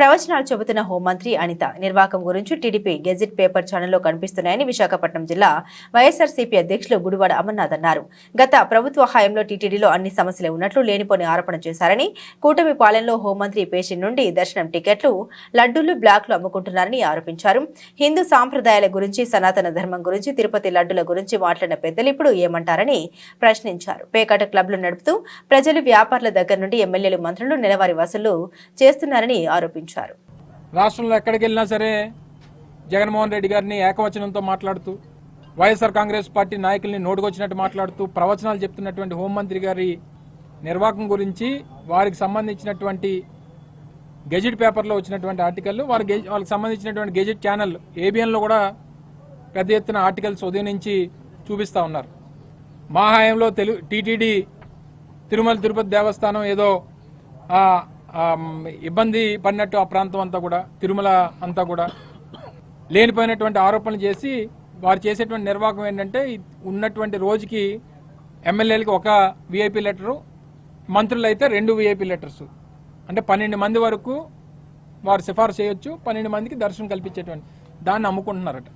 ప్రవచనాలు చెబుతున్న హోంమంత్రి అనిత నిర్వాకం గురించి టీడీపీ గెజిట్ పేపర్ ఛానల్లో కనిపిస్తున్నాయని విశాఖపట్నం జిల్లా వైఎస్ఆర్సీపీ అధ్యక్షులు గుడివాడ అమర్నాథ్ అన్నారు. గత ప్రభుత్వ హయాంలో టీటీడీలో అన్ని సమస్యలే ఉన్నట్లు లేనిపోని ఆరోపణ చేశారని, కూటమి పాలనలో హోంమంత్రి పేషి నుండి దర్శనం టికెట్లు, లడ్డూలు, బ్లాక్లు అమ్ముకుంటున్నారని ఆరోపించారు. హిందూ సాంప్రదాయాల గురించి, సనాతన ధర్మం గురించి, తిరుపతి లడ్డుల గురించి మాట్లాడిన పెద్దలు ఇప్పుడు ఏమంటారని ప్రశ్నించారు. పేకాట క్లబ్లు నడుపుతూ ప్రజలు, వ్యాపారుల దగ్గర నుండి ఎమ్మెల్యేలు, మంత్రులు నెలవారీ వసూలు చేస్తున్నారని ఆరోపించారు. రాష్ట్రంలో ఎక్కడికి వెళ్ళినా సరే జగన్మోహన్ రెడ్డి గారిని ఏకవచనంతో మాట్లాడుతూ, వైఎస్ఆర్ కాంగ్రెస్ పార్టీ నాయకుల్ని నోటుకొచ్చినట్టు మాట్లాడుతూ ప్రవచనాలు చెప్తున్నటువంటి హోంమంత్రి గారి నిర్వాహకం గురించి, వారికి సంబంధించినటువంటి గెజిట్ పేపర్లో వచ్చినటువంటి ఆర్టికల్, వాళ్ళకి సంబంధించినటువంటి గెజిట్ ఛానల్ ఏబిఎన్లో కూడా పెద్ద ఎత్తున ఆర్టికల్స్ ఉదయం నుంచి చూపిస్తూ ఉన్నారు. మా హయాంలో టీటీడీ తిరుమల తిరుపతి దేవస్థానం ఏదో ఇబ్బంది పడినట్టు ఆ ప్రాంతం అంతా కూడా, తిరుమల అంతా కూడా లేనిపోయినటువంటి ఆరోపణలు చేసి వారు చేసేటువంటి నిర్వాహకం ఏంటంటే, ఉన్నటువంటి రోజుకి ఎమ్మెల్యేలకి ఒక విఐపీ లెటరు, మంత్రులు అయితే 2 విఐపీ లెటర్స్, అంటే 12 మంది వరకు వారు సిఫార్సు చేయొచ్చు, 12 మందికి దర్శనం కల్పించేటువంటి దాన్ని అమ్ముకుంటున్నారట.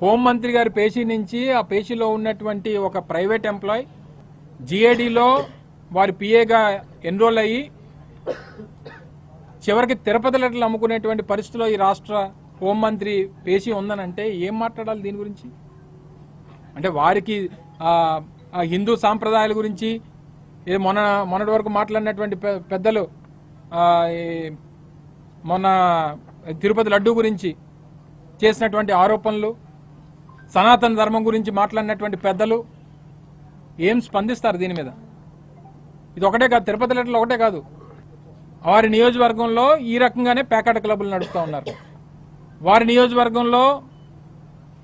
హోంమంత్రి గారి పేషీ నుంచి, ఆ పేషీలో ఉన్నటువంటి ఒక ప్రైవేట్ ఎంప్లాయ్ జిఏడిలో వారి పిఏగా ఎన్రోల్ అయ్యి చివరికి తిరుపతి లెటర్లు అమ్ముకునేటువంటి పరిస్థితిలో ఈ రాష్ట్ర హోంమంత్రి పేషీ ఉందనంటే ఏం మాట్లాడాలి దీని గురించి? అంటే వారికి హిందూ సాంప్రదాయాల గురించి మొన్నటి వరకు మాట్లాడినటువంటి పెద్దలు, మొన్న తిరుపతి లడ్డూ గురించి చేసినటువంటి ఆరోపణలు, సనాతన ధర్మం గురించి మాట్లాడినటువంటి పెద్దలు ఏం స్పందిస్తారు దీని మీద? ఇది ఒకటే కాదు, తిరుపతి లెటర్లు ఒకటే కాదు, వారి నియోజకవర్గంలో ఈ రకంగానే పేకాట క్లబ్లు నడుపుతూ ఉన్నారు. వారి నియోజకవర్గంలో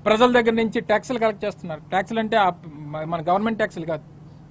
ప్రజల దగ్గర నుంచి ట్యాక్సులు కలెక్ట్ చేస్తున్నారు. ట్యాక్సులు అంటే మన గవర్నమెంట్ ట్యాక్సులు కాదు,